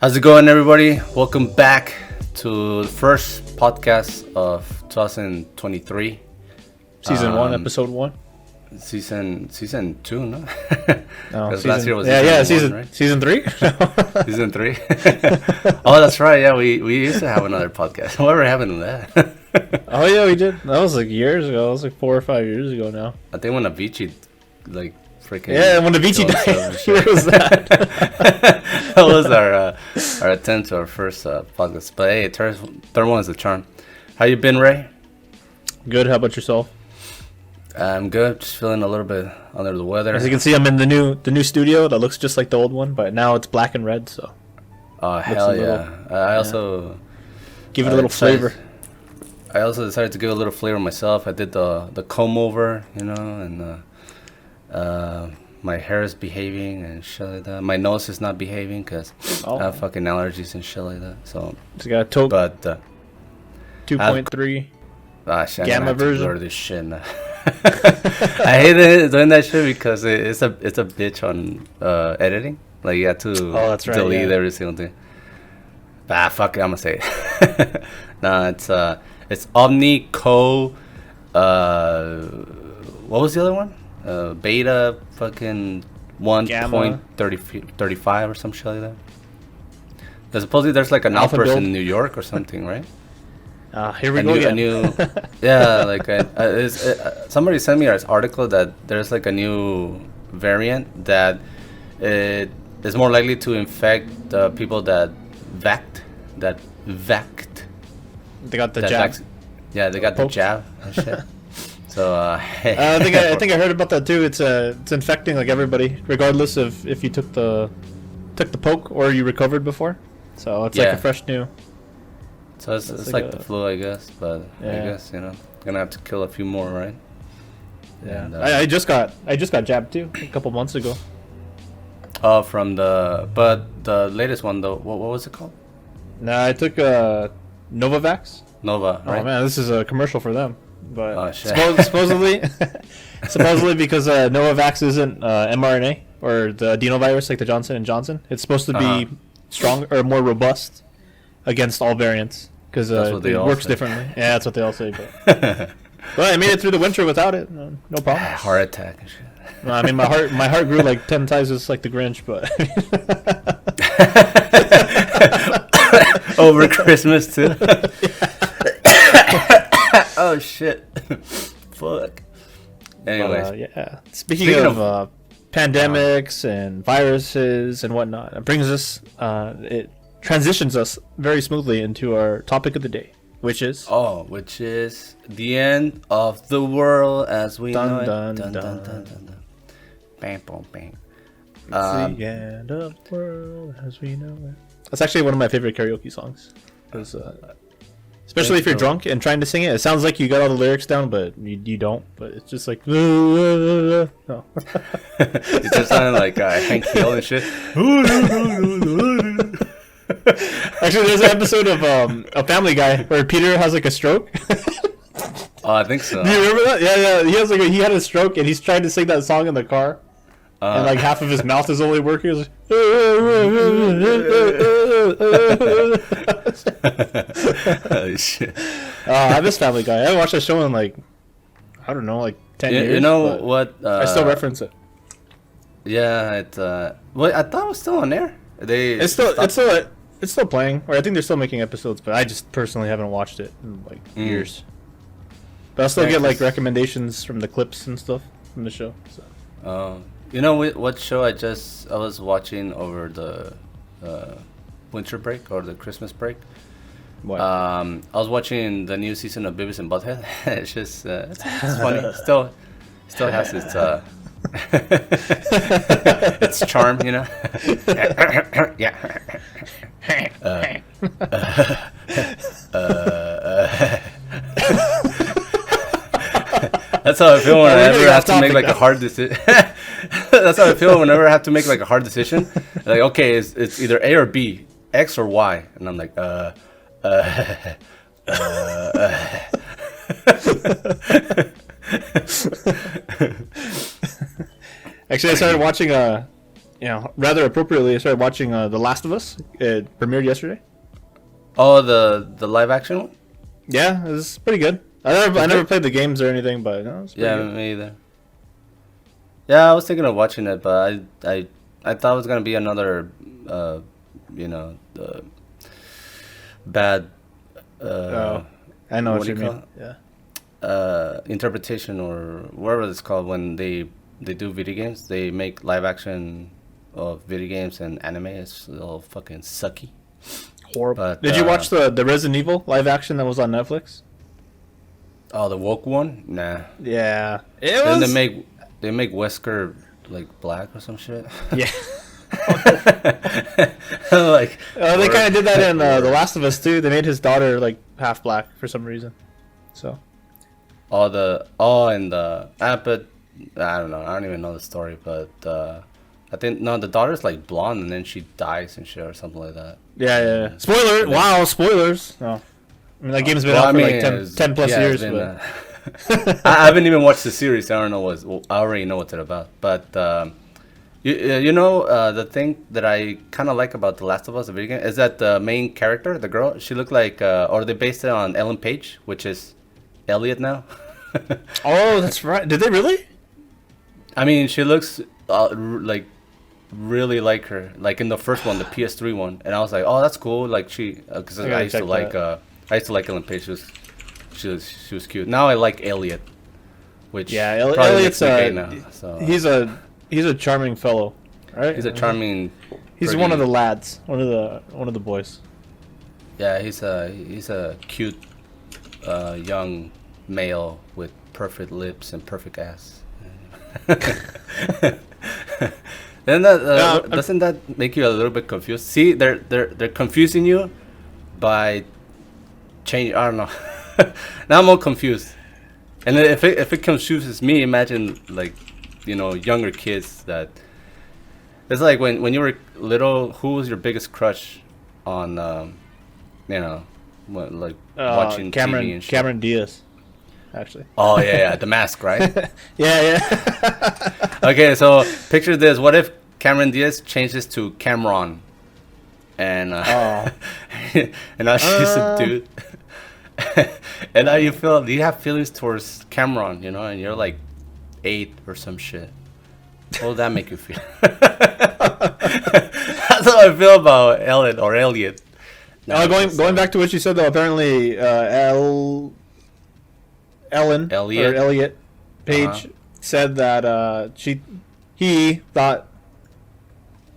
How's it going, everybody? Welcome back to the first podcast of 2023. Season 1, episode 1. Season 2, no? No, last year was season 1, right? Season 3? Season 3. Oh, that's right. Yeah, we used to have another podcast. Whatever happened to that? Oh yeah, we did. That was like years ago. That was like 4 or 5 years ago now. I think when Avicii, like, freaking... Yeah, when Avicii died. Where was that? That was our attempt to our first podcast. But hey, third one is the charm. How you been, Ray? Good. How about yourself? I'm good. Just feeling a little bit under the weather. As you can see, I'm in the new studio that looks just like the old one, but now it's black and red. So. Oh hell yeah! I also give it a little flavor. I also decided to give it a little flavor myself. I did the comb over, and my hair is behaving and shit like that. My nose is not behaving because I have fucking allergies and shit like that. So it's got a toke. But 2.3 gamma version. This shit now. I hate doing that shit because it's a bitch on editing. Like you have to delete every single thing. Fuck it, I'm gonna say it. Nah, it's Omni Co. What was the other one? Beta fucking 1.35 or some shit like that. Supposedly there's like an outburst in New York or something, right? Here we go again. Yeah, like somebody sent me an article that there's like a new variant that it is more likely to infect the people that vaxed. They got the jab. Yeah, they got the jab and shit. So I think I heard about that too. It's infecting like everybody, regardless of if you took the poke or you recovered before. So it's like a fresh new. So it's like the flu, I guess. But I guess gonna have to kill a few more, right? Yeah. And, I just got jabbed too a couple months ago. Oh, but the latest one though, what was it called? Nah, I took Novavax. Nova. Right? Oh man, this is a commercial for them. But supposedly because Novavax isn't mRNA or the adenovirus like the Johnson & Johnson, it's supposed to be strong or more robust against all variants because it works differently. Yeah, that's what they all say. But I made it through the winter without it. No problem. Heart attack and shit. I mean, my heart grew like 10 times just like the Grinch, but over Christmas too. Oh shit! Fuck. Anyways, Speaking of pandemics and viruses and whatnot, it brings us, it transitions us very smoothly into our topic of the day, which is the end of the world as we know it. Dun, dun, dun. Bam, bam, bam. It's the end of the world as we know it. That's actually one of my favorite karaoke songs. Especially if you're drunk and trying to sing it. It sounds like you got all the lyrics down, but you don't. But it's just like... No. It just sounded like Hank Hill and shit. Actually, there's an episode of A Family Guy where Peter has like a stroke. Oh, I think so. Do you remember that? Yeah. He had a stroke and he's trying to sing that song in the car. And like half of his mouth is only working. He's like, holy shit. I miss Family Guy. I haven't watched that show in like, I don't know, like 10 years. You know what? I still reference it. Yeah, I thought it was still on air. It's still playing, or I think they're still making episodes, but I just personally haven't watched it in like years. But I'll still get like recommendations from the clips and stuff from the show. So. You know what show I was watching over the winter break or the Christmas break? What? I was watching the new season of Beavis and Butthead. It's just it's funny. Still has its its charm, yeah. That's how I feel whenever I have to make like a hard decision. That's how I feel whenever I have to make like a hard decision. Like, okay, it's either A or B, X or Y, and I'm like, Actually, I started watching rather appropriately, I started watching The Last of Us. It premiered yesterday. Oh, the live action one? Yeah, it was pretty good. I never played the games or anything, but no, it's yeah, good. me either. Yeah, I was thinking of watching it, but I thought it was gonna be another, bad. I know what you mean. Yeah. Interpretation or whatever it's called when they do video games. They make live action of video games and anime. It's all fucking sucky. Horrible. But, did you watch the Resident Evil live action that was on Netflix? Oh, the woke one? Nah. Yeah. Then they make Wesker like black or some shit. Yeah. Like. They kind of did that in The Last of Us too. They made his daughter like half black for some reason. So. But I don't know. I don't even know the story, but I think the daughter's like blonde and then she dies and shit or something like that. Yeah. Spoiler! Wow, spoilers. No. I mean, that game's been out for like 10 plus years. Been, I haven't even watched the series. I don't know I already know what it's about. But the thing that I kind of like about The Last of Us, the video game, is that the main character, the girl, she looked like, or they based it on Ellen Page, which is Elliot now. Oh, that's right. Did they really? I mean, she looks like really like her, like in the first one, the PS3 one, and I was like, oh, that's cool. Like because I used to like Ellen Page. She was cute. Now I like Elliot, which Elliot's now. So he's a charming fellow, right? He's a charming. He's one of the lads, one of the boys. Yeah, he's a cute young male with perfect lips and perfect ass. Then doesn't that make you a little bit confused? See, they're confusing you by change. I don't know. Now I'm all confused. And if it confuses me, imagine like younger kids that. It's like when you were little. Who was your biggest crush on? Watching TV and shit? Cameron Diaz. Actually. Oh yeah, The Mask, right? yeah. Okay, so picture this: what if Cameron Diaz changes to Cameron, and and now she's a dude, and now do you have feelings towards Cameron? And you're like 8 or some shit. What would that make you feel? That's how I feel about Ellen or Elliot. Going back to what you said though, apparently Elliot Page said that he thought.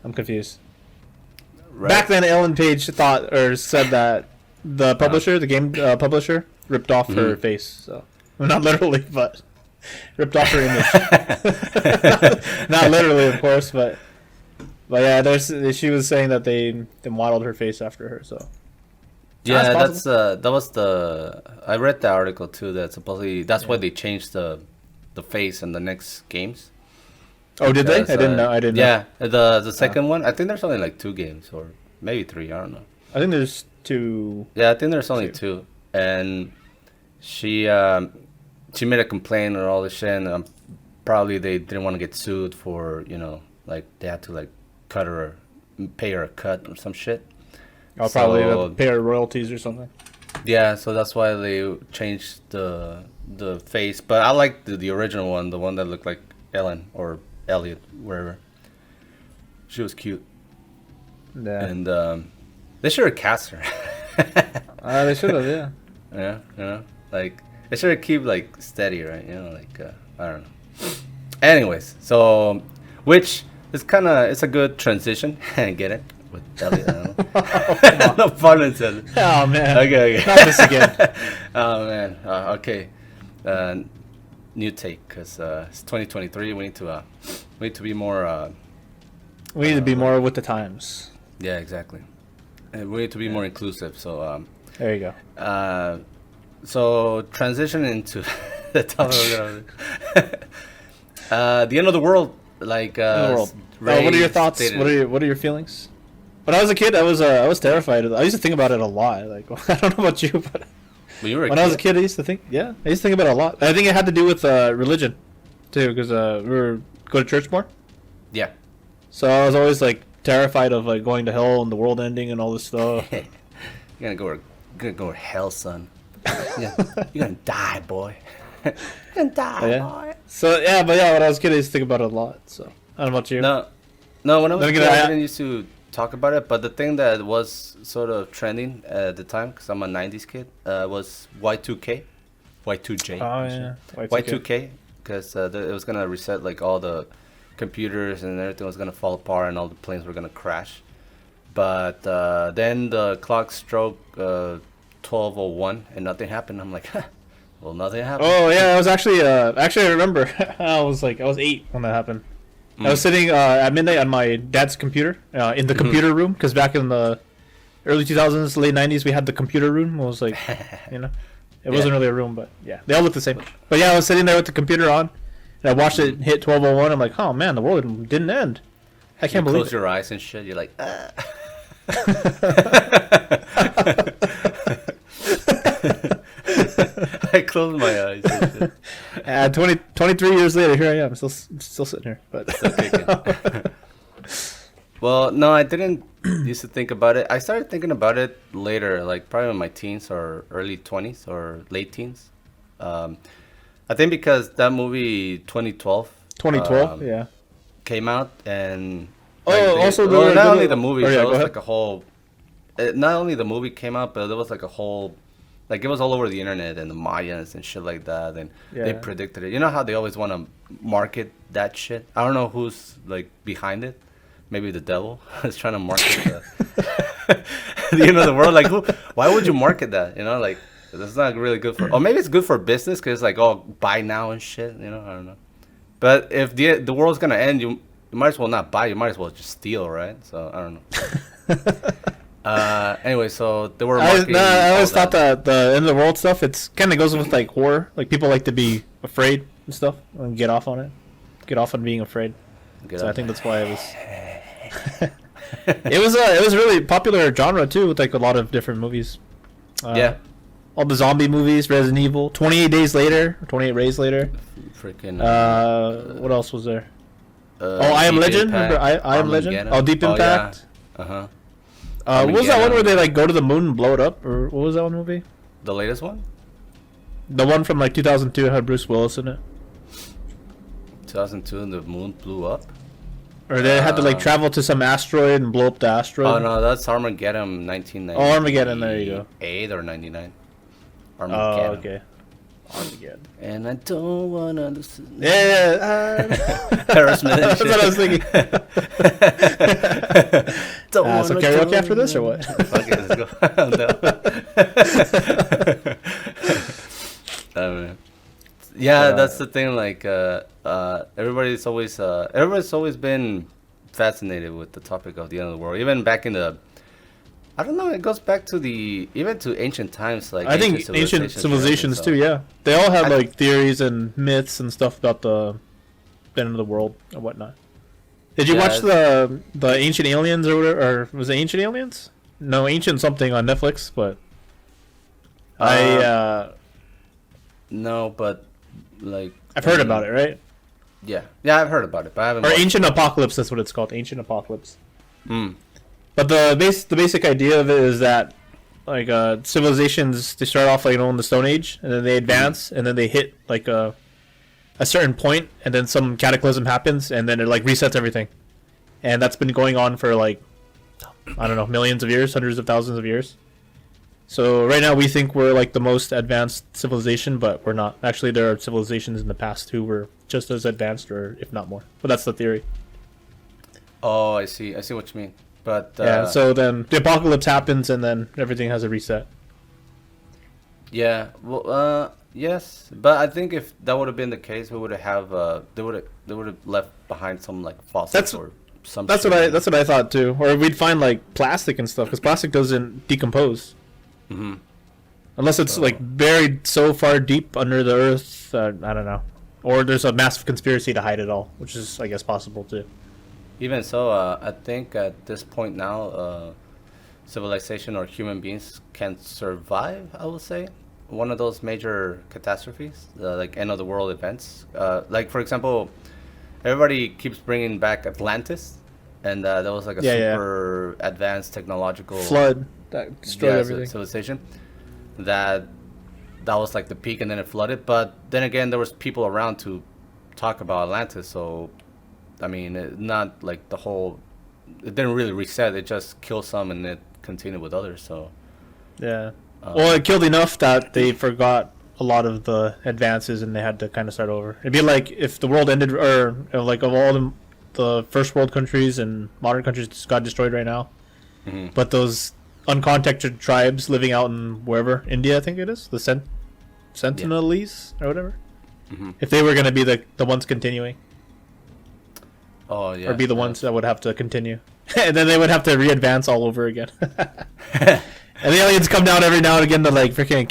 I'm confused. Right. Back then, Ellen Page thought or said that the publisher, the game publisher, ripped off her face. So not literally, but ripped off her image. Not literally, of course, but yeah. She was saying that they modeled her face after her. So. Yeah, that was I read the article too. That supposedly that's why they changed the face in the next games. Oh, did they? I didn't know. Yeah, the second one. I think there's only like 2 games or maybe 3. I don't know. I think there's 2. Yeah, I think there's only 2. And she made a complaint or all this shit. And probably they didn't want to get sued for like they had to like pay her a cut or some shit. I'll probably pay her royalties or something. Yeah, so that's why they changed the face. But I like the original one, the one that looked like Ellen or Elliot, wherever. She was cute. Yeah. And they should have cast her. They should have, yeah. Yeah, like they should have keep like steady, right? I don't know. Anyways, so which is it's a good transition. Get it? With Elliot. No pun intended. Oh man. Okay. Not this again. Oh man. Okay. New take because it's 2023. We need to be more. We need to be more with the times. Yeah, exactly. And we need to be more inclusive. So there you go. So transition into the topic. The end of the world. Like the world. What are your thoughts? Stated. What are your feelings? When I was a kid, I was terrified. I used to think about it a lot. Like I don't know about you, but when I was a kid, I used to think about it a lot. I think it had to do with religion, too, because we go to church more. Yeah. So I was always like terrified of like going to hell and the world ending and all this stuff. You're gonna go to hell, son. You're gonna die, boy. You're gonna die, boy. So yeah, but yeah, when I was kid, I used to think about it a lot. So I don't know about you. No, when I was kid, I didn't used to talk about it. But the thing that was sort of trending at the time, because I'm a '90s kid, was Y2K, Y2J. Oh yeah, Y2K, because it was gonna reset like all the computers and everything was gonna fall apart and all the planes were gonna crash. But then the clock struck 12:01 and nothing happened. I'm like, well, nothing happened. Oh yeah, I was actually I remember I was 8 when that happened. I was sitting at midnight on my dad's computer in the computer room, because back in the early 2000s, late 90s, we had the computer room. It was like, it wasn't really a room, but yeah, they all look the same. But yeah, I was sitting there with the computer on, and I watched it hit 12:01. I'm like, oh man, the world didn't end. I can't believe it. Close your eyes and shit. You're like, I closed my eyes and shit. And 23 years later, here I am, still sitting here. But well, no, I didn't used to think about it. I started thinking about it later, like probably in my teens or early 20s or late teens. I think because that movie 2012 yeah, came out, and also not only the movie, there was like a whole. Not only the movie came out, but there was like a whole, like it was all over the internet and the Mayans and shit like that, and they predicted it. You know how they always want to market that shit? I don't know who's like behind it. Maybe the devil is trying to market the world. Like, why would you market that? Like that's not really good for. Or maybe it's good for business because it's like, oh, buy now and shit. I don't know. But if the world's gonna end, you might as well not buy. You might as well just steal, right? So I don't know. Anyway, so they were. I always thought that the end of the world stuff, it's kind of goes with like horror. Like people like to be afraid and stuff and get off on it. Get off on being afraid. I think that's why it was. it was a really popular genre too, with like a lot of different movies. All the zombie movies, Resident Evil, 28 Days Later, 28 Days Later. Freaking. What else was there? I Am Legend. Impact, Remember I Am Legend? Oh, Deep Impact. Yeah. What was that one where they like go to the moon and blow it up, or what was that one movie? The latest one? The one from like 2002 had Bruce Willis in it. 2002 and the moon blew up? Or they had to like travel to some asteroid and blow up the asteroid. Oh no, that's Armageddon 1990. Oh, Armageddon, there you go. 8 or 99. Armageddon. Oh, okay. Armageddon. And I don't wanna listen. Yeah. Aerosmith. That's what I was thinking. So karaoke after this or what? Fuck it, let's go. Yeah, that's the thing. Like, everybody's always been fascinated with the topic of the end of the world. Even back in the, I don't know, it goes back to even to ancient times. Like I think ancient civilizations too. Yeah, they all had like theories and myths and stuff about the end of the world and whatnot. Did you watch the Ancient Aliens or whatever? Or was it Ancient Aliens? No, Ancient something on Netflix. But no, but like I've heard about it, right? Yeah, I've heard about it, but I haven't. Or Ancient Apocalypse, that's what it's called, Ancient Apocalypse. But the basic idea of it is that like civilizations, they start off like in the Stone Age, and then they advance, and then they hit like a certain point, and then some cataclysm happens, and then it like resets everything, and that's been going on for like I don't know, millions of years, hundreds of thousands of years. So right now we think we're like the most advanced civilization, but we're not. Actually, there are civilizations in the past who were just as advanced, or if not more. But that's the theory. Oh, I see what you mean. But yeah, so then the apocalypse happens, and then everything has a reset. Yeah, well, yes, but I think if that would have been the case, we would have they would have left behind some like fossils or some. That's what I thought too. Or we'd find like plastic and stuff, because plastic doesn't decompose. Mm-hmm. Unless it's like buried so far deep under the earth, I don't know. Or there's a massive conspiracy to hide it all, which is, I guess, possible too. Even so, I think at this point now, civilization or human beings can survive, I would say, one of those major catastrophes, like end of the world events. Like, for example, everybody keeps bringing back Atlantis. and there was like a super advanced technological flood that destroyed everything. Civilization. That was like the peak, and then it flooded. But then again, there was people around to talk about Atlantis, so I mean, not like the whole. It didn't really reset. It just killed some, and it continued with others. So yeah. Well, it killed enough that they forgot a lot of the advances, and they had to kind of start over. It'd be like if the world ended, or like of all the first world countries and modern countries just got destroyed right now, but those uncontacted tribes living out in wherever, India I think it is, the Sentinelese or whatever, if they were going to be the ones continuing, or be the ones that would have to continue, and then they would have to re-advance all over again. And the aliens come down every now and again to like freaking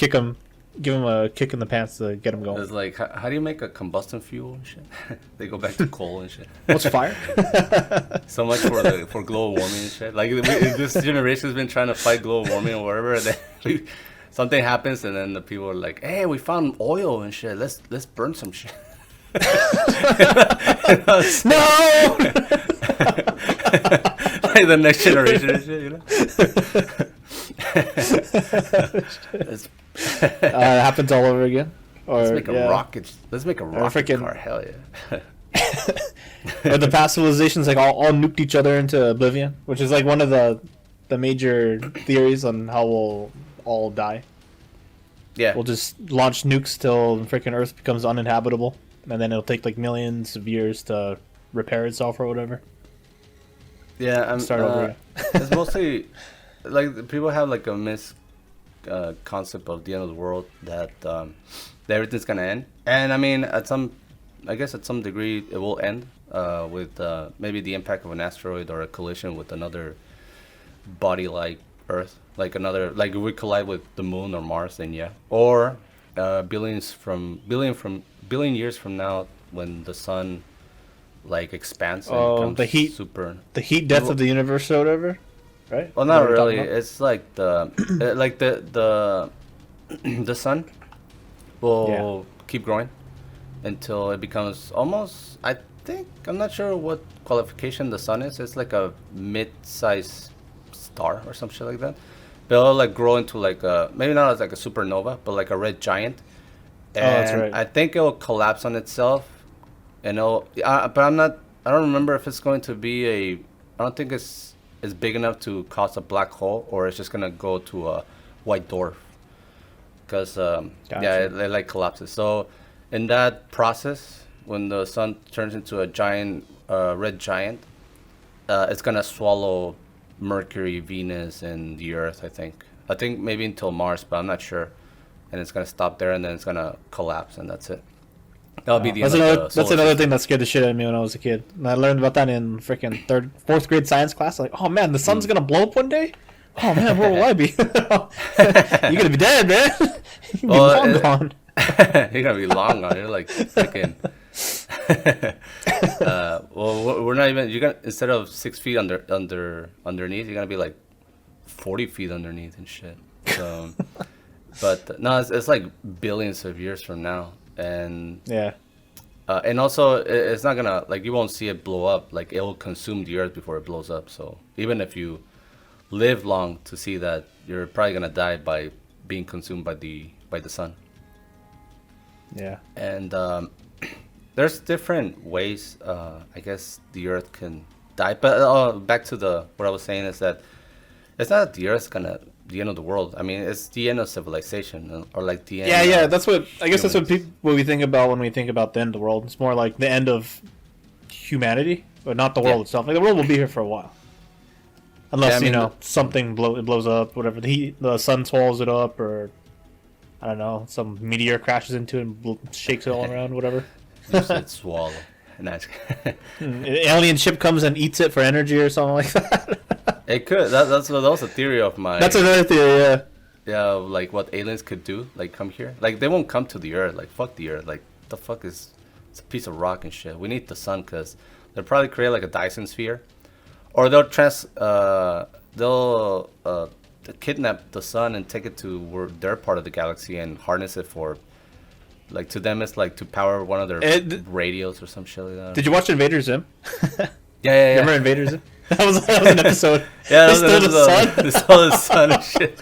give them a kick in the pants to get them going. It's like, how do you make a combustion fuel and shit? They go back to coal and shit. What's fire? So much for global warming and shit. Like this generation has been trying to fight global warming or whatever, and then something happens, and then the people are like, "Hey, we found oil and shit. Let's burn some shit." No. Like the next generation and shit, you know. It happens all over again. Or, let's make a rocket. Let's make a rocket car. Hell yeah. Or the past civilizations like all nuked each other into oblivion, which is like one of the major theories on how we'll all die. Yeah. We'll just launch nukes till freaking Earth becomes uninhabitable, and then it'll take like millions of years to repair itself or whatever. Yeah, I'm start over. It's mostly like people have like a concept of the end of the world, that everything's gonna end, and I mean at some degree it will end with maybe the impact of an asteroid or a collision with another body like Earth, like if we collide with the moon or Mars, then yeah, or billion years from now when the sun like expands and becomes the heat death of the universe or whatever. Right? Well, not really. It's like the the sun will keep growing until it becomes almost. I'm not sure what qualification the sun is. It's like a mid-sized star or some shit like that. But it'll like grow into like maybe not as like a supernova, but like a red giant. And that's right. I think it will collapse on itself, and but I don't remember if it's going to be I don't think it's big enough to cause a black hole, or it's just gonna go to a white dwarf, because it like collapses. So in that process, when the sun turns into a giant red giant, it's gonna swallow Mercury, Venus, and the Earth. I think maybe until Mars, but I'm not sure. And it's gonna stop there, and then it's gonna collapse, and that's it. That'll be the that's another thing that scared the shit out of me when I was a kid. And I learned about that in freaking fourth grade science class. Like, oh man, the sun's gonna blow up one day. Oh man, where will I be? You're gonna be dead, man. You're gonna be long gone. You're gonna be long gone. You're like freaking. Well, we're not even. You're gonna, instead of 6 feet underneath, you're gonna be like 40 feet underneath and shit. So, but no, it's like billions of years from now. And and also it's not gonna, like, you won't see it blow up. Like, it will consume the Earth before it blows up. So even if you live long to see that, you're probably gonna die by being consumed by the sun. Yeah. And there's different ways I guess the Earth can die. But back to what I was saying is that it's not that the Earth's gonna the end of the world. I mean, it's the end of civilization, or like the end. Yeah. That's what I guess. That's what we think about when we think about the end of the world. It's more like the end of humanity, but not the world itself. Like, the world will be here for a while, unless something blows up, whatever. The sun swallows it up, or I don't know, some meteor crashes into it and shakes it all around, whatever. You said swallow. Nice. An alien ship comes and eats it for energy or something like that. It could. That was a theory of mine. That's another theory, yeah. Yeah, like what aliens could do, like come here. Like, they won't come to the Earth. Like, fuck the Earth. Like, the fuck it's a piece of rock and shit. We need the sun, because they'll probably create like a Dyson sphere, or they'll kidnap the sun and take it to their part of the galaxy and harness it for. Like, to them, it's like to power one of their radios or some shit like that. Did you watch Invader Zim? Yeah. Remember Invader Zim? That was an episode. Yeah, that was an episode. They stole the sun and shit.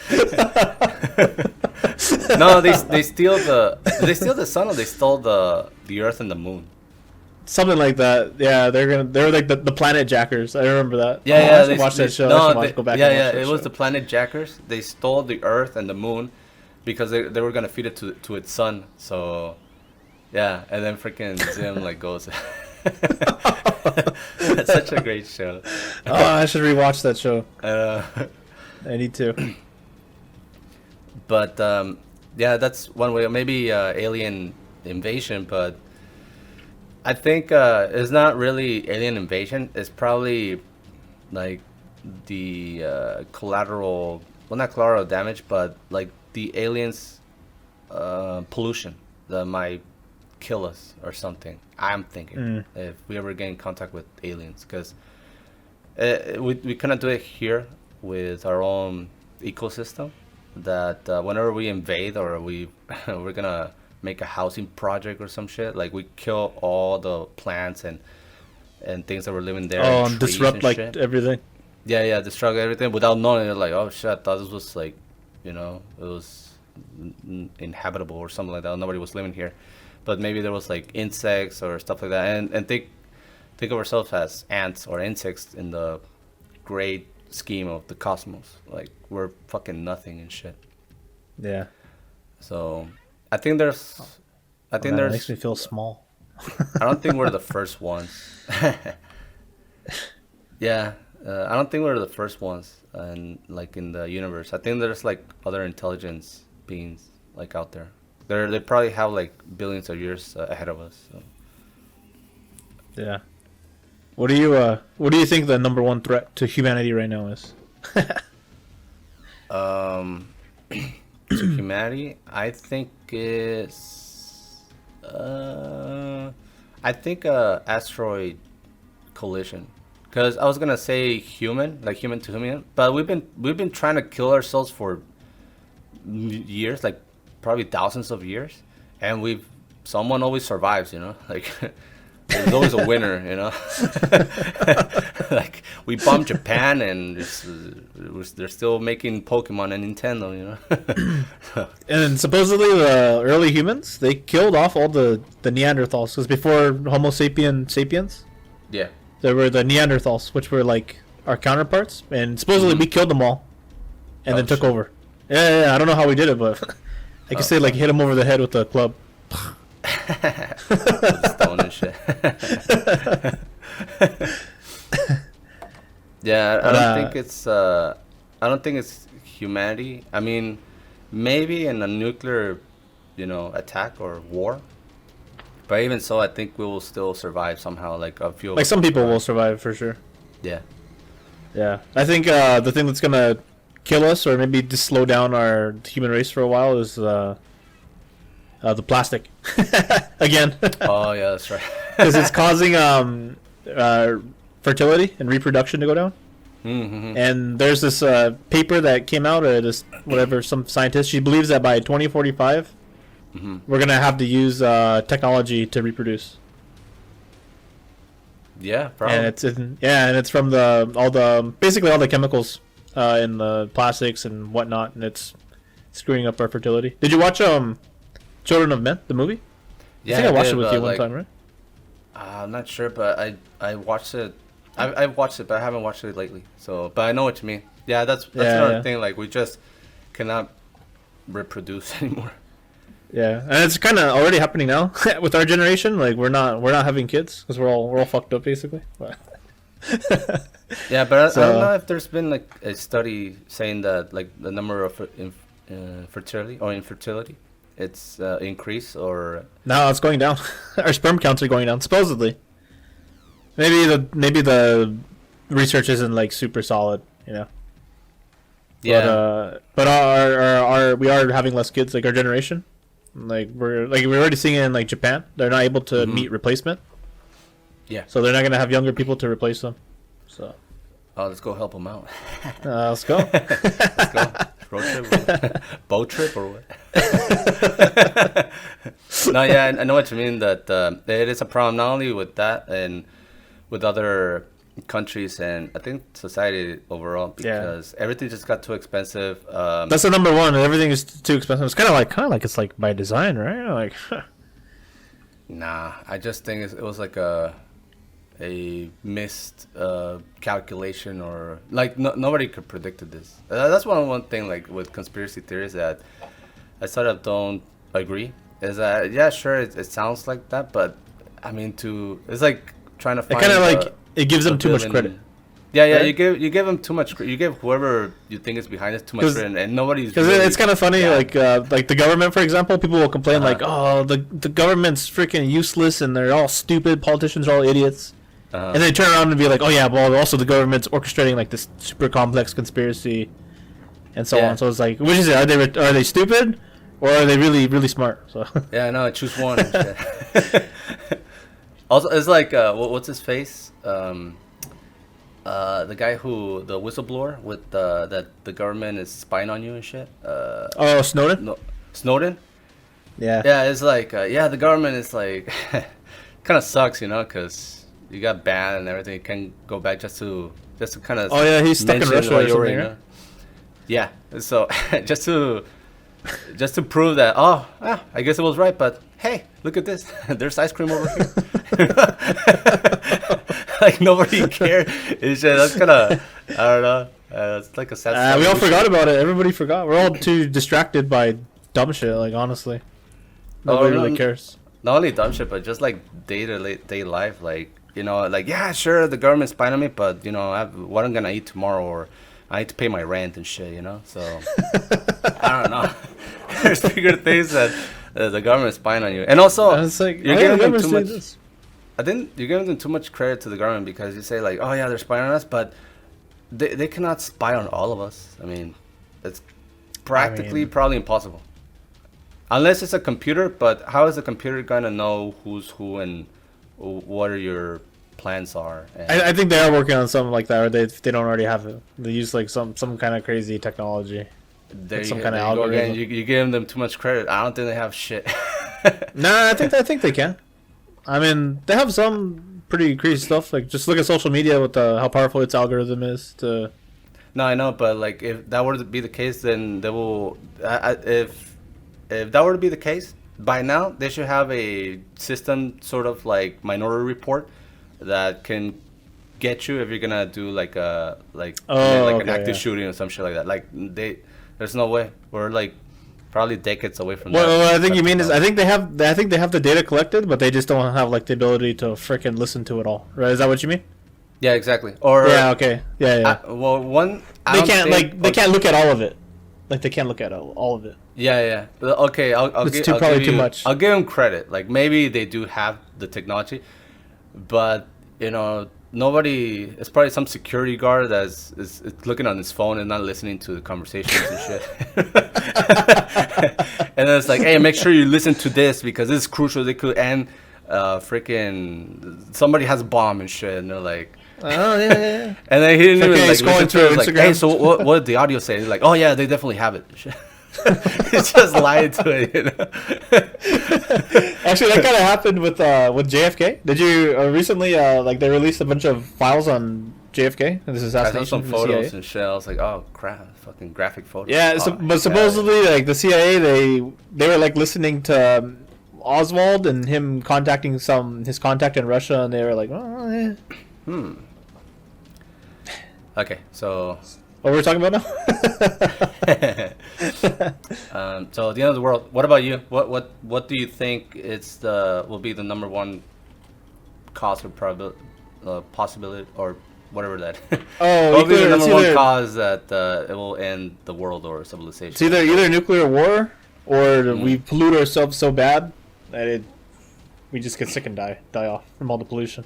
No, they steal the sun, or they stole the earth and the moon. Something like that. Yeah, they're like the planet jackers. I remember that. Yeah, I watched that show. It was the planet jackers. They stole the earth and the moon because they were gonna feed it to its son. So yeah, and then freaking Zim like goes. That's such a great show. Oh, I should rewatch that show. I need to. But yeah, that's one way. Maybe alien invasion, but I think it's not really alien invasion. It's probably like the collateral, well, not collateral damage, but like the aliens' pollution that might kill us or something. I'm thinking if we ever get in contact with aliens, because we cannot do it here with our own ecosystem. That whenever we invade or we're gonna make a housing project or some shit, like we kill all the plants and things that were living there. Oh, and disrupt like shit. Everything. Yeah, disrupt everything without knowing it. Like, oh shit, I thought this was like, it was inhabitable or something like that. Nobody was living here, but maybe there was like insects or stuff like that. And think of ourselves as ants or insects in the great scheme of the cosmos. Like, we're fucking nothing and shit. Yeah. So I think there's it makes me feel small. I don't think we're the first ones. Yeah, I don't think we're the first ones, and like in the universe. I think there's like other intelligence beings like out there. They probably have like billions of years ahead of us. So. Yeah. What do you think the number one threat to humanity right now is? To humanity, I think is asteroid collision. Because I was gonna say human to human, but we've been trying to kill ourselves for years, like probably thousands of years, and someone always survives, like. There's always a winner, Like, we bombed Japan, and they're still making Pokemon and Nintendo, And supposedly the early humans, they killed off all the Neanderthals, because before Homo sapiens, yeah, there were the Neanderthals, which were like our counterparts, and supposedly we killed them all, and then took over. Yeah, I don't know how we did it, but I can say like hit them over the head with a club. Stone and shit. Yeah, I don't think it's humanity. I mean, maybe in a nuclear, attack or war. But even so, I think we will still survive somehow. Like a few. Like some people will survive for sure. Yeah. Yeah, I think the thing that's gonna kill us, or maybe just slow down our human race for a while, is the plastic. Again. Oh yeah, that's right. Because it's causing fertility and reproduction to go down. Mm-hmm. And there's this paper that came out, some scientist, she believes that by 2045 we're gonna have to use technology to reproduce. Yeah, probably. And it's from basically all the chemicals in the plastics and whatnot, and it's screwing up our fertility. Did you watch Children of Men, the movie? Yeah, I think I watched it with you one time, right? I'm not sure, but I watched it. I watched it, but I haven't watched it lately. So, but I know what you mean. Yeah, that's another thing. Like, we just cannot reproduce anymore. Yeah, and it's kind of already happening now with our generation. Like, we're not having kids because we're all fucked up basically. Yeah, but I don't know if there's been like a study saying that like the number of infertility. It's increased or no, it's going down. Our sperm counts are going down supposedly. Maybe the research isn't like super solid, Yeah. But we are having less kids, like our generation. Like we're already seeing it in like Japan. They're not able to meet replacement. Yeah. So they're not gonna have younger people to replace them. So. Oh, let's go help them out. Let's go. Let's go. Road trip, boat trip, or what? No, yeah, I know what you mean. That it is a problem not only with that and with other countries and I think society overall because everything just got too expensive. That's the number one. Everything is too expensive. It's kind of like it's like by design, right? Like, nah, I just think it was like a missed calculation or like nobody could predicted this. That's one thing like with conspiracy theories that I sort of don't agree. Is that sure it sounds like that, but I mean it's like trying to find. It kind of like it gives them too much credit. Yeah, right? you give them too much. You give whoever you think is behind it too much credit, and nobody's. Because really, it's kind of funny, like the government, for example, people will complain like, oh, the government's freaking useless and they're all stupid. Politicians are all idiots, and they turn around and be like, oh yeah, well also the government's orchestrating like this super complex conspiracy, and so on. So it's like, which is it? Are they stupid? Or are they really, really smart? So yeah, no, choose one. Also, it's like what's his face? The guy the whistleblower with that the government is spying on you and shit. Snowden. No, Snowden. Yeah. Yeah, it's like the government is like kind of sucks, because you got banned and everything. You can go back just to kind of. Oh yeah, he's stuck in Russia or something. Right? Yeah, so just to prove that, I guess it was right, but hey, look at this. There's ice cream over here. Like, nobody cared. It's just, that's kind of, I don't know. It's like a sad we all forgot about it. Everybody forgot. We're all too distracted by dumb shit, like, honestly. Nobody really cares. Not only dumb shit, but just like day life. Like, like, yeah, sure, the government's spying on me, but, what I'm going to eat tomorrow, or I need to pay my rent and shit, so I don't know. There's bigger things that the government's spying on you, and also like, you're giving them too much. I think you're giving them too much credit to the government because you say like, oh yeah, they're spying on us, but they cannot spy on all of us. I mean, it's practically probably impossible, unless it's a computer. But how is the computer gonna know who's who and what are your plans are? I think they are working on something like that, or they don't already have it. They use like some kind of crazy technology. Like some kind of algorithm. You give them too much credit. I don't think they have shit. Nah, I think they can. I mean, they have some pretty crazy stuff. Like, just look at social media with how powerful its algorithm is. No, I know, but like if that were to be the case, then they will. If that were to be the case, by now they should have a system, sort of like Minority Report, that can get you if you're gonna do like an active shooting or some shit like that. Like there's no way. We're like probably decades away from that. Well, I think you mean is I think they have the data collected, but they just don't have like the ability to freaking listen to it all. Right? Is that what you mean? Yeah, exactly. Or okay. Yeah. They can't look at all of it. Like they can't look at all of it. Yeah. Okay, I'll give too much. I'll give them credit. Like maybe they do have the technology, but nobody. It's probably some security guard is looking on his phone and not listening to the conversations and shit. And then it's like, hey, make sure you listen to this because this is crucial. They could end freaking somebody has a bomb and shit, and they're like, oh yeah. And then he didn't even like listen to it. Like, hey, so what did the audio say? He's like, oh yeah, they definitely have it. It's just lying to it, Actually, that kind of happened with JFK. Did you recently like they released a bunch of files on JFK and this assassination? I saw some photos and shit. I was like, oh crap, fucking graphic photos. Yeah, but supposedly like the CIA they were like listening to Oswald and him contacting his contact in Russia, and they were like, oh yeah. Okay, so what were we talking about now? So the end of the world. What about you? What do you think will be the number one cause or possibility or whatever that? What will be the number one cause that it will end the world or civilization? It's either nuclear war or we pollute ourselves so bad that we just get sick and die off from all the pollution.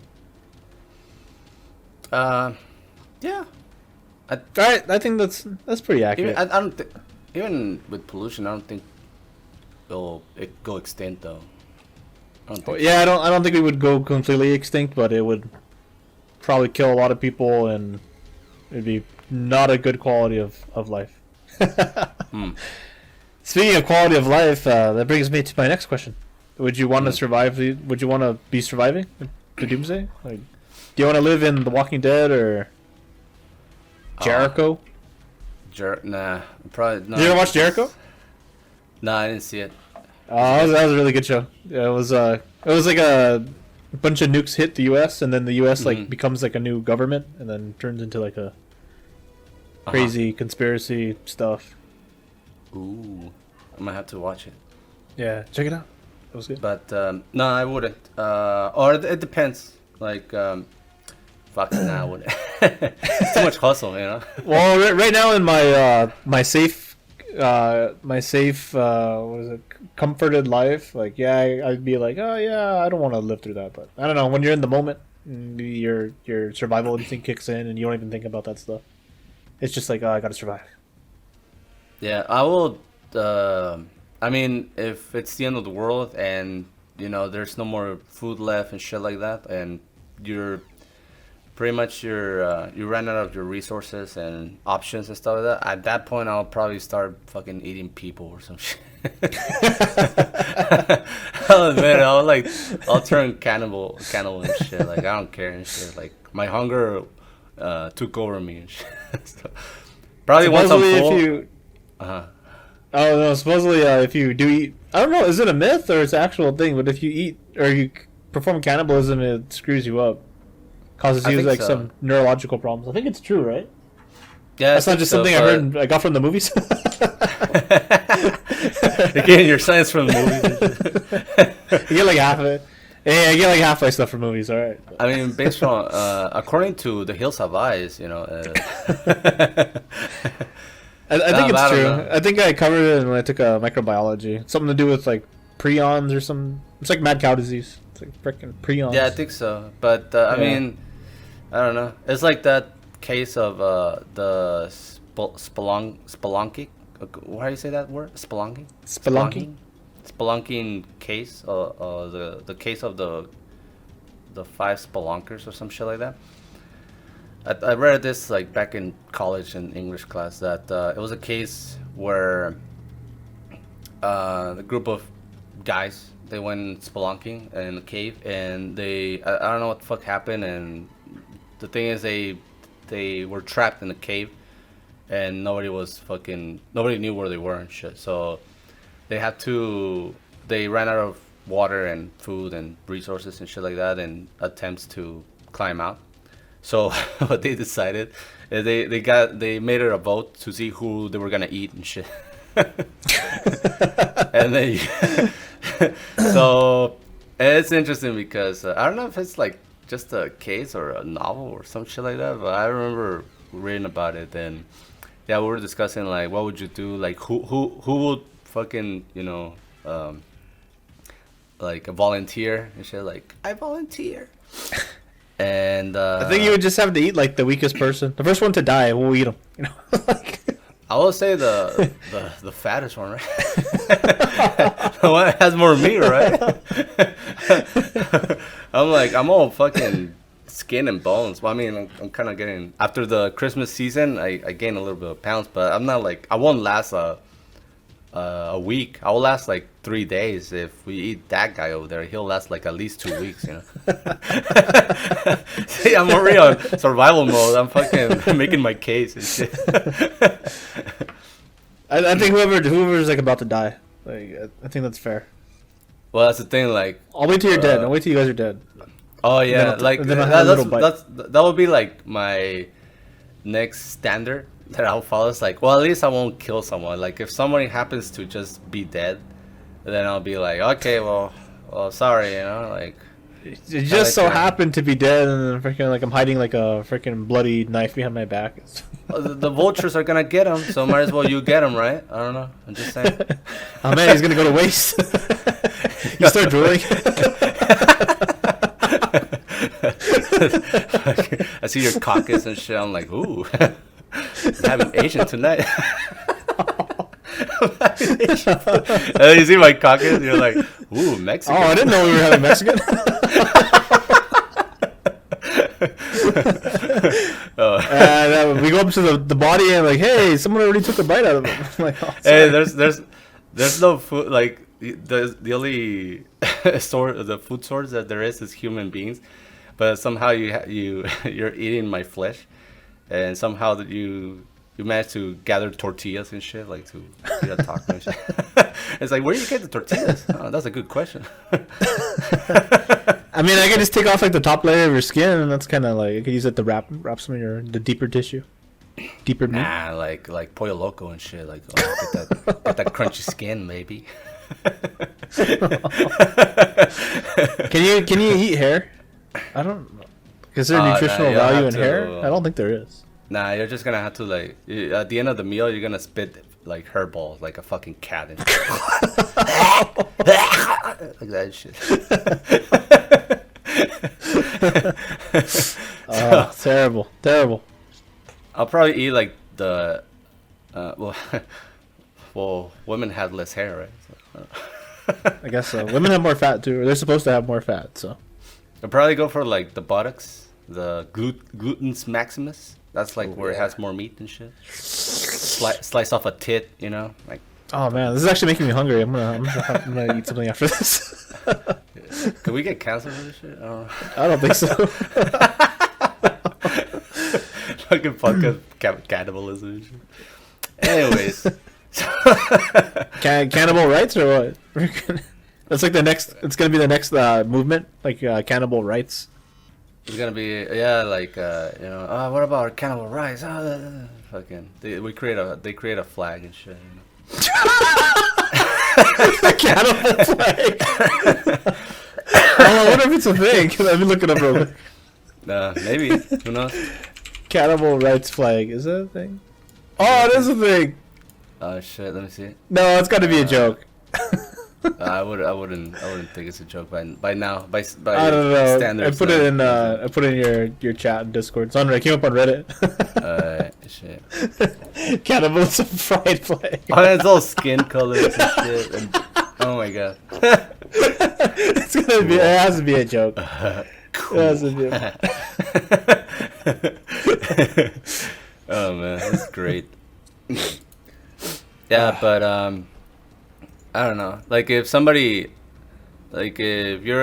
Yeah. I think that's pretty accurate. I don't think, even with pollution, I don't think it'll go extinct though. I don't think we would go completely extinct, but it would probably kill a lot of people, and it'd be not a good quality of life. Speaking of quality of life, that brings me to my next question: would you want to survive? Would you want to be surviving the doomsday? Like, Do you want to live in The Walking Dead or Jericho? Nah, probably not. Did you ever watch Jericho? No, I didn't see it. That was a really good show. Yeah, it was like a bunch of nukes hit the U.S. and then the U.S. like becomes like a new government and then turns into like a crazy conspiracy stuff. Ooh, I might have to watch it. Yeah, check it out. It was good. But no, I wouldn't. Or it depends. Like, fuck, nah, I wouldn't. It's too much hustle, you know. Well, right now in my safe what is it, comforted life, like, yeah, I'd be like, oh yeah, I don't want to live through that, but I don't know, when you're in the moment, your survival instinct kicks in and you don't even think about that stuff. It's just like, oh, I gotta survive. Yeah, I will. I mean, if it's the end of the world and you know there's no more food left and shit like that, and you're pretty much you ran out of your resources and options and stuff like that. At that point, I'll probably start fucking eating people or some shit. I'll admit, I'll turn cannibal and shit. Like I don't care and shit. Like my hunger took over me and shit. So, probably once I'm full. Oh no! Supposedly, if you do eat, I don't know, is it a myth or it's an actual thing? But if you eat or you perform cannibalism, it screws you up, causes you like some neurological problems. I think it's true, right? Yeah, that's not just something I got from the movies. You're getting your science from the movies. You get like half of it. Yeah, I get like half my stuff from movies. All right. I mean, based on according to The Hills Have Eyes, you know. I think it's true. I think I covered it when I took microbiology. Something to do with like prions or some. It's like mad cow disease. It's like freaking prions. Yeah, I think so. But I mean, I don't know. It's like that case of the spelunky. How do you say that word? Spelunky. Spelunking case. The case of the 5 spelunkers or some shit like that. I read this like back in college in English class that it was a case where the group of guys, they went spelunking in a cave and I don't know what the fuck happened, and the thing is they were trapped in the cave and nobody knew where they were and shit, so they ran out of water and food and resources and shit like that in attempts to climb out. So what they decided is they made it a vote to see who they were gonna eat and shit. And then so it's interesting because I don't know if it's like just a case or a novel or some shit like that, but I remember reading about it. And yeah, we were discussing like what would you do, like who would fucking like a volunteer and shit, like I volunteer. And I think you would just have to eat like the weakest person. The first one to die, we'll eat them. You know, like. I will say the fattest one, right? The one that has more meat, right? I'm all fucking skin and bones. Well, I mean, I'm kind of getting, after the Christmas season, I gained a little bit of pounds, but I'm not like, I won't last a week. I will last like 3 days. If we eat that guy over there, he'll last like at least 2 weeks, you know. See, I'm already on survival mode. I'm fucking making my case and shit. I think whoever's like about to die, like I think that's fair. Well, that's the thing. Like, I'll wait till you're dead. I'll wait till you guys are dead. Oh yeah, like that would be like my next standard that I'll follow. It's like, well, at least I won't kill someone. Like, if somebody happens to just be dead, then I'll be like, okay, well, sorry, you know, like. It just so happened to be dead, and then freaking like I'm hiding like a freaking bloody knife behind my back. The vultures are gonna get him, so might as well you get him, right? I don't know. I'm just saying. Oh man, he's gonna go to waste. You start drooling. I see your caucus and shit. I'm like, ooh, I'm having Asian tonight. You see my caucus, you're like, ooh, Mexican. Oh, I didn't know we were having Mexican. We go up to the body and like, hey, someone already took a bite out of it. I'm like, oh, hey, there's no food. Like the only the food source that there is human beings. but somehow you're eating my flesh, and somehow that you managed to gather tortillas and shit, like to eat a taco and shit. It's like, where do you get the tortillas? Oh, that's a good question. I mean, I can just take off like the top layer of your skin, and that's kind of like, I could use it to wrap some of the deeper tissue. Deeper meat? Nah, like Pollo Loco and shit. Like, get that crunchy skin, maybe. Can you eat hair? I don't know. Is there nutritional value in hair? I don't think there is. Nah, you're just gonna have to like at the end of the meal, you're gonna spit like hairballs like a fucking cat and like that shit. Oh, terrible. I'll probably eat like the well, women have less hair, right? So, I guess so. Women have more fat too, or they're supposed to have more fat. So I'll probably go for like the buttocks, the gluteus maximus. That's like where it has more meat and shit. Slice off a tit, you know, like. Oh man, this is actually making me hungry. I'm gonna eat something after this. Could we get canceled for this shit? I don't think so. Fucking cannibalism and shit. Anyways. Cannibal rights or what? That's like the next. It's gonna be the next movement, like cannibal rights. It's gonna be like you know. Oh, what about our cannibal rights? Fucking. They create a flag and shit. You know? The cannibal flag. I wonder if it's a thing. Let me look it up real quick. Maybe. Who knows? Cannibal rights flag, is that a thing? Oh, it is a thing. Oh shit! Let me see it. No, it's got to be a joke. I wouldn't think it's a joke by now. By I don't know. Standards, I put it in your chat in Discord. It came up on Reddit. Shit. Cannibalism fried flag. Oh, it's all skin colors and shit. And, oh my god. It's gonna be. It has to be a joke. Cool. It has to be. Oh man, that's great. Yeah, but I don't know. Like if you're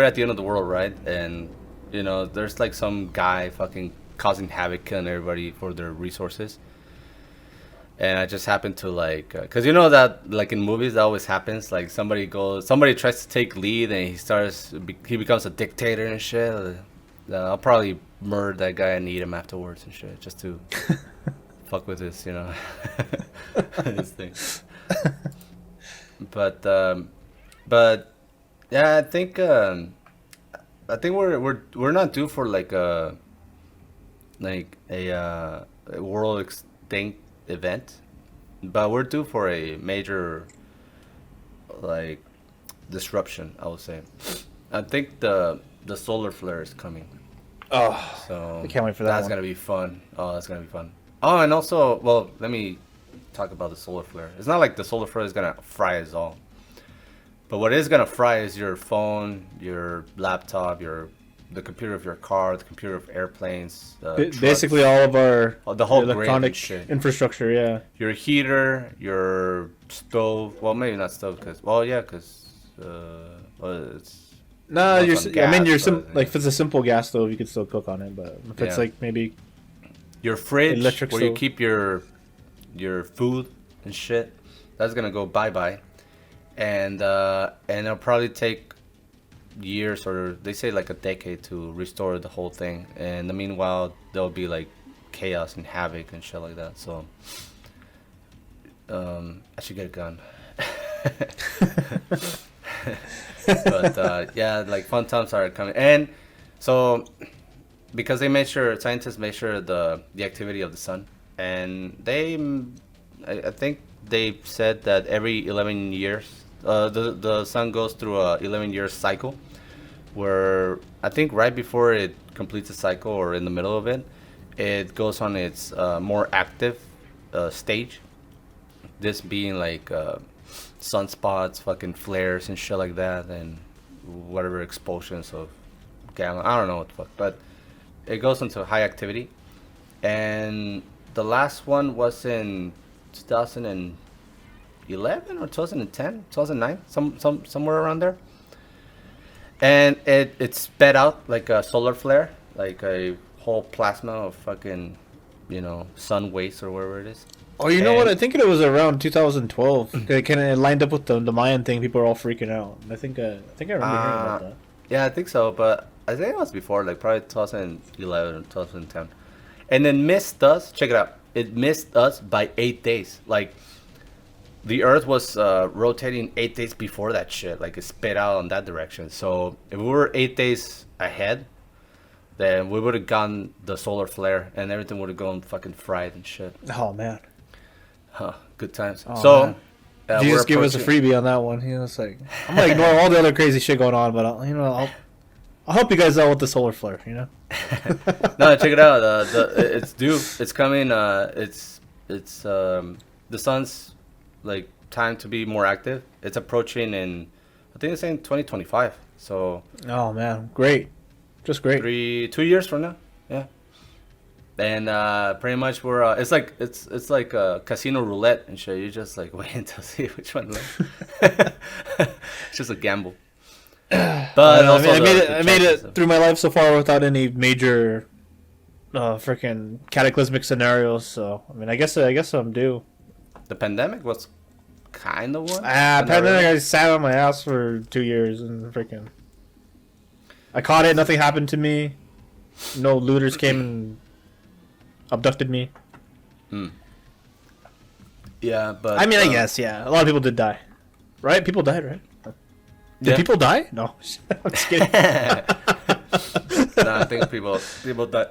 at the end of the world, right? And you know, there's like some guy fucking causing havoc, killing everybody for their resources. And I just happen to like, cause you know that like in movies that always happens. Like somebody tries to take lead and he becomes a dictator and shit. I'll probably murder that guy and eat him afterwards and shit, just to fuck with this, you know, this thing. But yeah, I think we're not due for like a world extinct event, but we're due for a major like disruption, I would say. I think the solar flare is coming. Oh, so I can't wait for that. That's gonna be fun. Oh, that's gonna be fun. Oh, and also, well, let me talk about the solar flare. It's not like the solar flare is gonna fry us all, but what is gonna fry is your phone, your laptop, the computer of your car, the computer of airplanes, basically all of our the whole electronic infrastructure. Yeah, your heater, your stove. Well, maybe not stove because it's. No, like if it's a simple gas stove, you could still cook on it. But if it's like maybe your fridge, where you keep your food and shit, that's gonna go bye, and it'll probably take years, or they say like a decade, to restore the whole thing. And in the meanwhile, there'll be like chaos and havoc and shit like that. So I should get a gun. But yeah, like fun times are coming. And so because scientists made sure the activity of the sun, and I think they said that every 11 years the sun goes through a 11-year cycle, where I think right before it completes the cycle or in the middle of it goes on its more active stage, this being like sunspots, fucking flares and shit like that, and whatever explosions of gamma, I don't know what the fuck, but it goes into high activity. And the last one was in 2011 or 2010, 2009, somewhere around there. And it sped out like a solar flare, like a whole plasma of fucking, sun waste or whatever it is. Oh, you know what? I think it was around 2012. It kind of lined up with the Mayan thing. People were all freaking out. I think I remember hearing about that. Yeah, I think so, but I think it was before, like probably 2011 or 2010. And then missed us. Check it out. It missed us by 8 days. Like, the Earth was rotating 8 days before that shit. Like, it spit out on that direction. So if we were 8 days ahead, then we would have gotten the solar flare, and everything would have gone fucking fried and shit. Oh man. Huh, good times. Oh, so, Jesus gave us a freebie on that one. It's like, I'm gonna ignore all the other crazy shit going on, but I'll help you guys out with the solar flare. No, check it out. It's due. It's coming. It's the sun's like time to be more active. It's approaching in, I think it's in 2025. So. Oh man, great, just great. 2 years from now. Yeah. And pretty much we're it's like a casino roulette and shit. You just like wait until see which one wins. It's just a gamble. But also I made it through my life so far without any major freaking cataclysmic scenarios. So I guess I'm due. The pandemic was kind of one. Pandemic. I sat on my ass for 2 years and freaking. I caught it. Nothing happened to me. No looters came and abducted me. Yeah, but I guess a lot of people did die, right? People died, right? Did people die? No, I'm just kidding. No, I think people died.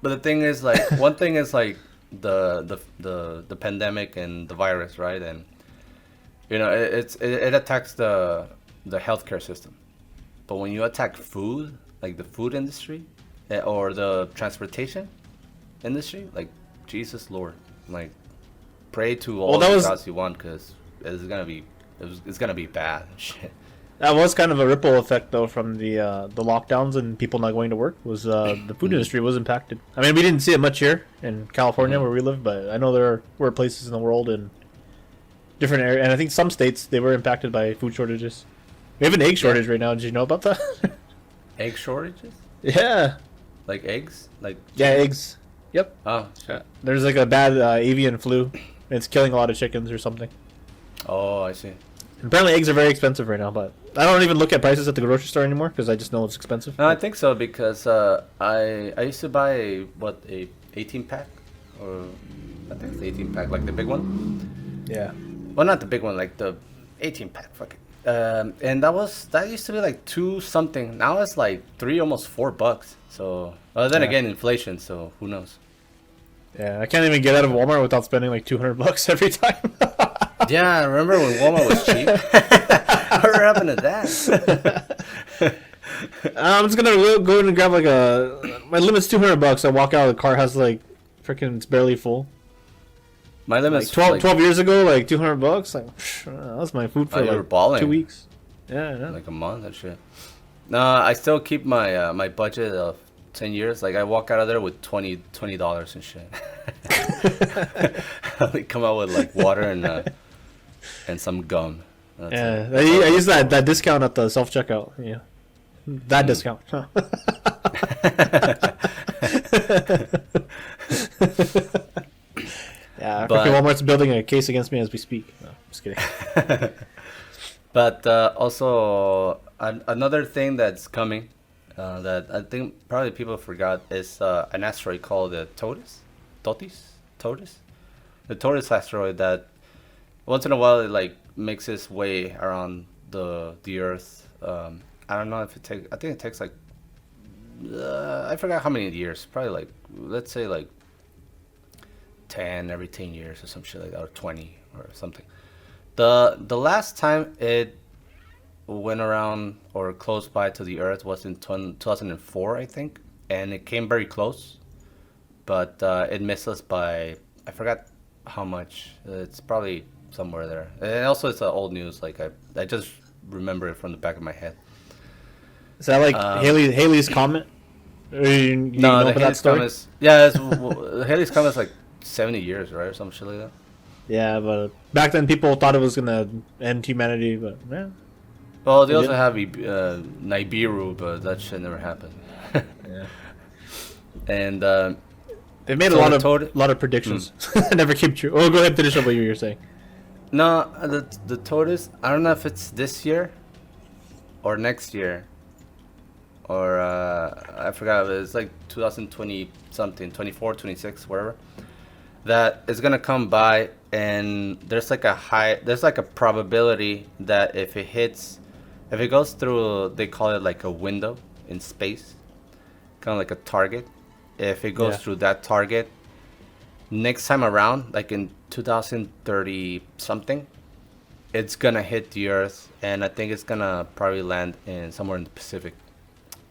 But the thing is, like, one thing is like the pandemic and the virus, right? And it attacks the healthcare system. But when you attack food, like the food industry, or the transportation industry, like, Jesus Lord, like, pray to all the gods you want, because it's gonna be bad shit. That was kind of a ripple effect though from the lockdowns and people not going to work. Was the food industry was impacted. We didn't see it much here in California where we live, but I know there were places in the world in different areas, and I think some states they were impacted by food shortages. We have an egg shortage right now. Did you know about that? Egg shortages? Yeah. Like eggs? Like eggs. Yep. Oh, shit. There's like a bad avian flu. It's killing a lot of chickens or something. Oh, I see. Apparently eggs are very expensive right now, but I don't even look at prices at the grocery store anymore because I just know it's expensive. No, I think so because I used to buy a 18-pack, or I think it's 18-pack, like the big one. Yeah. Well, not the big one, like the 18-pack. Fuck it. And that used to be like 2 something. Now it's like $3, almost $4. So then again, inflation. So who knows? Yeah, I can't even get out of Walmart without spending like $200 every time. Yeah, I remember when Walmart was cheap. What happened to that? I'm just gonna go in and grab like my limit's $200. I walk out, the car has like freaking, it's barely full. My limit's like 12 years ago, like $200. Like that was my food for like 2 weeks. Yeah, like a month and shit. No, I still keep my my budget of 10 years. Like I walk out of there with $20 and shit. I come out with like water and some gum. That's I use that discount at the self checkout. Yeah, that discount. Huh. Yeah, Walmart's building a case against me as we speak. No, just kidding. But also another thing that's coming that I think probably people forgot is an asteroid called the Totus. The Totus asteroid that once in a while it like makes its way around the Earth. I don't know if it takes. I think it takes like I forgot how many years. Probably like, let's say like 10 every 10 years or some shit like that, or 20 or something. The last time it went around or close by to the Earth was in 2004, I think, and it came very close, but it missed us by, I forgot how much. It's probably somewhere there. And also it's old news. Like I just remember it from the back of my head. Is that like Halley's Comet? No, the Halley's Comet. Yeah, Halley's Comet is like 70 years, right, or some shit like that. Yeah, but back then people thought it was gonna end humanity, but yeah. Well, they also have Nibiru, but that shit never happened. Yeah. And they made a lot of predictions. Never came true. Oh, go ahead, finish up what you were saying. No, the tortoise. I don't know if it's this year or next year, or I forgot. It's like 2020 something, 24, 26, whatever. That is gonna come by, and there's like a probability that if it goes through, they call it like a window in space, kind of like a target. If it goes through that target, next time around, like in 2030 something, it's gonna hit the Earth, and I think it's gonna probably land in somewhere in the Pacific.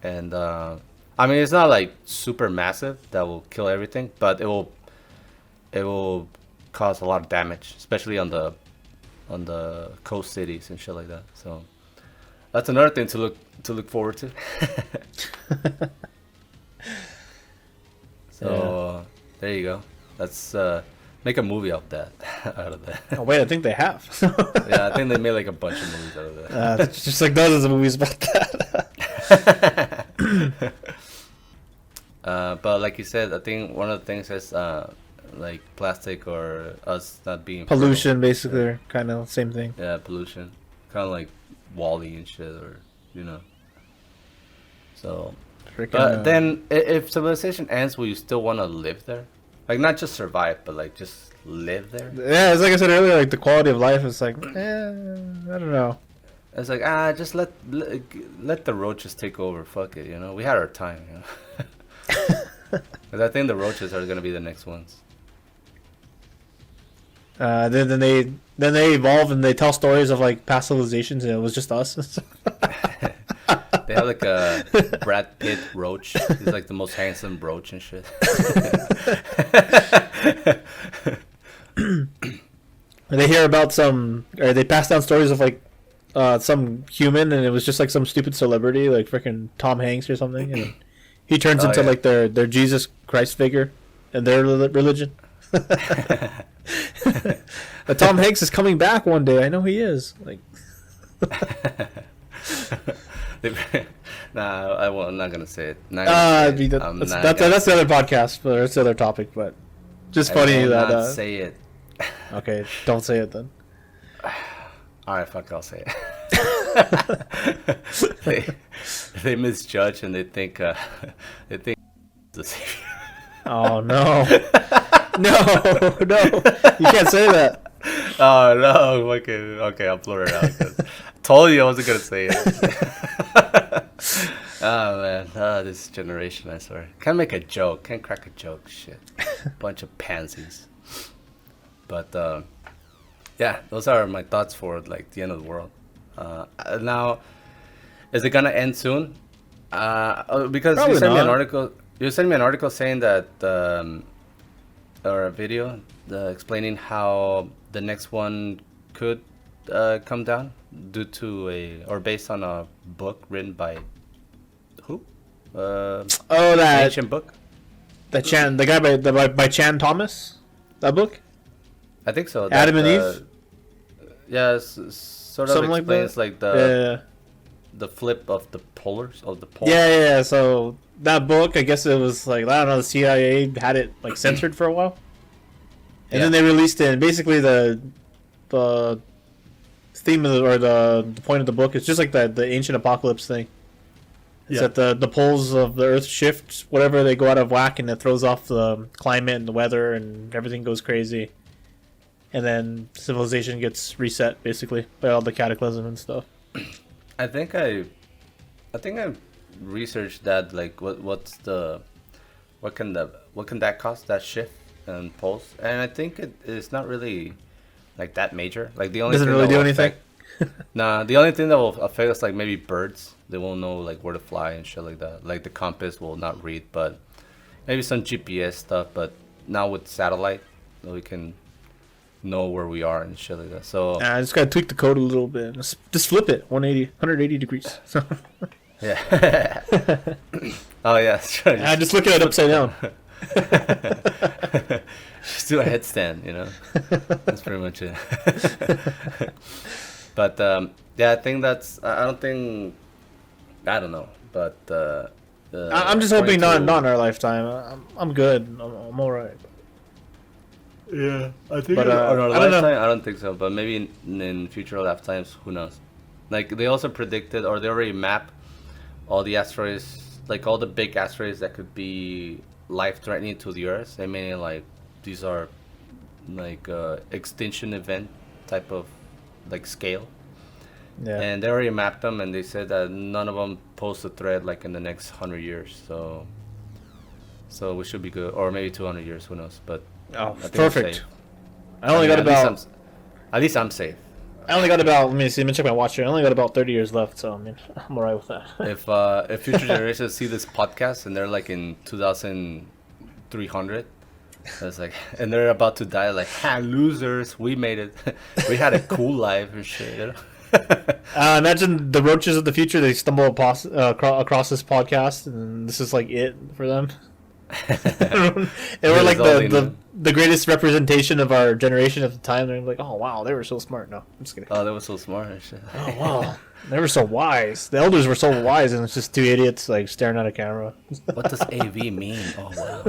And I mean, it's not like super massive that will kill everything, but it will cause a lot of damage, especially on the coast cities and shit like that. So that's another thing to look forward to. So there you go. Let's make a movie out of that. Oh wait, I think they have. Yeah, I think they made like a bunch of movies out of that. It's just like dozens of movies about that. But like you said, I think one of the things is like plastic or us not being pollution, basically, kind of same thing. Yeah, pollution, kind of like WALL-E and shit, or So, but then if civilization ends, will you still want to live there? Like not just survive, but like just live there? Yeah, it's like I said earlier, like the quality of life is like, I don't know. It's like just let the roaches take over. Fuck it, we had our time, Because I think the roaches are gonna be the next ones. Then they evolve and they tell stories of like past civilizations, and it was just us. They have like a Brad Pitt roach. He's like the most handsome roach and shit. They hear about they pass down stories of like some human, and it was just like some stupid celebrity, like freaking Tom Hanks or something, and he turns into like their Jesus Christ figure and their religion. But Tom Hanks is coming back one day. I know he is. Like, I'm not gonna say it. That's the other podcast, but it's the other topic. But just funny that. Not say it. Okay, don't say it then. All right, fuck. I'll say it. they misjudge and they think the savior. Oh no. No, you can't say that. Oh no, okay, I'll blur it out. Told you I wasn't gonna say it. Oh man, this generation, I swear. Can't make a joke, can't crack a joke. Shit, bunch of pansies. But yeah, those are my thoughts for like the end of the world. Now, is it gonna end soon? Because probably you sent not. me an article. You sent me an article saying that. Or a video explaining how the next one could come down due to based on a book written by who? That ancient book. The guy by Chan Thomas. That book. I think so. Adam and Eve. Yeah, sort of something explains like the flip of the polars of the poles. Yeah. So that book, I guess it was like, I don't know, the CIA had it like censored for a while, and then they released it. And basically, the theme of the point of the book is just like the ancient apocalypse thing. It's that the poles of the Earth shift, whatever, they go out of whack, and it throws off the climate and the weather, and everything goes crazy. And then civilization gets reset basically by all the cataclysm and stuff. I think I researched that, like what can that cost, that shift and pulse, and I think it's not really like that major. Like the only doesn't really do anything. Nah, the only thing that will affect us, like maybe birds, they won't know like where to fly and shit like that. Like the compass will not read, but maybe some GPS stuff. But now with satellite, we can know where we are and shit like that. So I just gotta tweak the code a little bit. Just flip it 180 degrees. Yeah. Oh yeah. Sure. I just look at it upside down. Just do a headstand, That's pretty much it. But yeah, I think I don't know, but I'm just hoping not in our lifetime. I'm good. I'm all right. Yeah, I think on our lifetime, I don't think so. But maybe in future lifetimes, who knows? Like they also predicted, or they already mapped all the asteroids, like all the big asteroids that could be life-threatening to the Earth. They mean like these are like extinction event type of like scale. Yeah. And they already mapped them, and they said that none of them pose a threat like in the next 100 years. So we should be good, or maybe 200 years. Who knows? But perfect. I only got about. At least I'm safe. I only got about. Let me check my watch here. I only got about 30 years left, so I mean, I'm alright with that. If future generations see this podcast and they're like in 2300, it's like, and they're about to die, like, losers, we made it. We had a cool life and shit. You know? Imagine the roaches of the future. They stumble across this podcast, and this is like it for them. And we're like the greatest representation of our generation at the time. They're like, oh wow, they were so smart. No, I'm just kidding. Oh, they were so smart and shit. Oh wow, they were so wise. The elders were so wise, and it's just two idiots like staring at a camera. What does AV mean? Oh wow.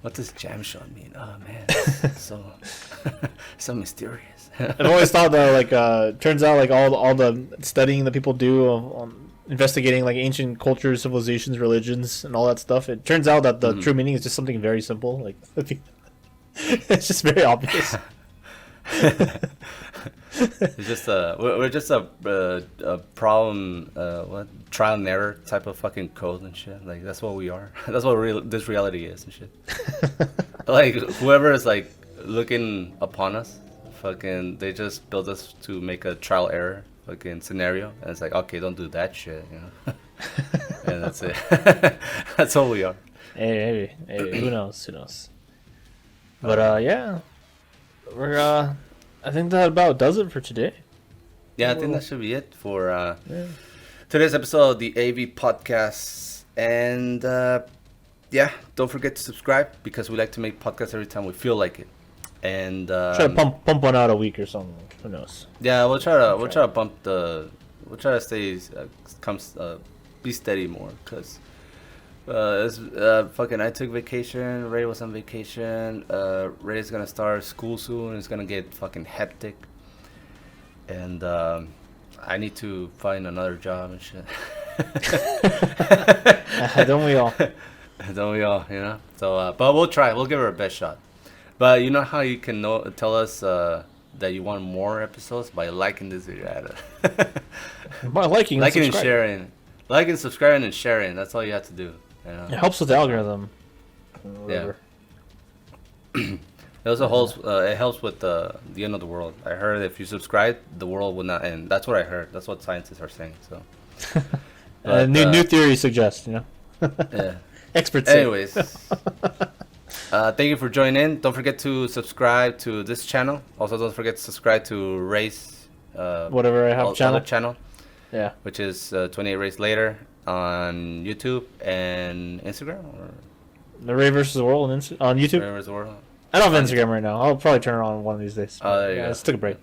What does jam shot mean? Oh man, so mysterious. I've always thought that like turns out like all the studying that people do on investigating like ancient cultures, civilizations, religions, and all that stuff. It turns out that the true meaning is just something very simple. Like it's just very obvious. It's just we're just a problem, trial and error type of fucking code and shit. Like that's what we are. That's what this reality is and shit. Like whoever is like looking upon us, fucking, they just build us to make a trial error fucking scenario, and it's like, okay, don't do that shit, you know. And that's it. That's all we are. Hey, who knows? But yeah, we're I think that about does it for today. Yeah, I think that should be it for today's episode of the AV Podcast. And yeah, don't forget to subscribe, because we like to make podcasts every time we feel like it. And try to pump one out a week or something. Who knows? Yeah, we'll try to stay be steady more, because fucking I took vacation. Ray was on vacation. Ray's gonna start school soon. It's gonna get fucking hectic, and I need to find another job and shit. Don't we all? Don't we all? You know. So, but we'll try. We'll give her a best shot. But you know how you can tell us that you want more episodes? By liking this video. By liking and sharing. Liking, subscribing, and sharing. That's all you have to do. You know? It helps with the algorithm. Yeah. It also helps with the end of the world. I heard if you subscribe, the world will not end. That's what I heard. That's what scientists are saying. So. But, new theory suggests, you know. Yeah. Experts. Anyways. Thank you for joining in. Don't forget to subscribe to this channel. Also, don't forget to subscribe to Ray's whatever I have channel. Yeah. Which is 28 Rays Later on YouTube and Instagram. Or the Ray vs. the World on YouTube. Ray vs. the World. I don't have Instagram right now. I'll probably turn it on one of these days. Oh, there you go. Let's take a break.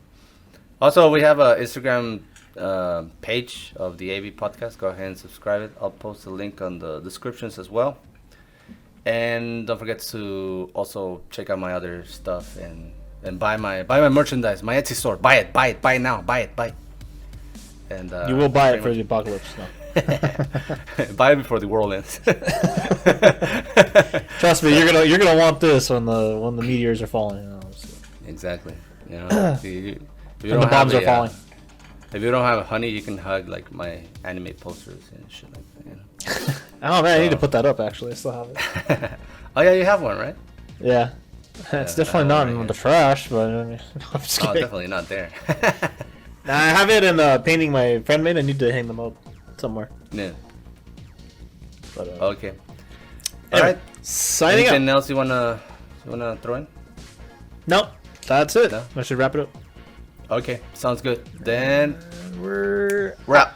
Also, we have an Instagram page of the AV Podcast. Go ahead and subscribe it. I'll post a link on the descriptions as well. And don't forget to also check out my other stuff and buy my merchandise, my Etsy store. Buy it now. Buy it. And you will buy it for the apocalypse. No. Buy it before the world ends. Trust me, you're gonna want this when the meteors are falling. You know, so. Exactly. You know, if the bombs are falling. If you don't have honey, you can hug like my anime posters and shit like that. You know. Oh man, I need to put that up. Actually, I still have it. Oh yeah, you have one, right? Yeah, it's definitely not in the trash, but I mean, I'm just kidding. Definitely not there. I have it in a painting my friend made. I need to hang them up somewhere. Yeah. But, okay. All right. Signing Anything else you wanna throw in? No, that's it. No? I should wrap it up. Okay, sounds good. Then we're out.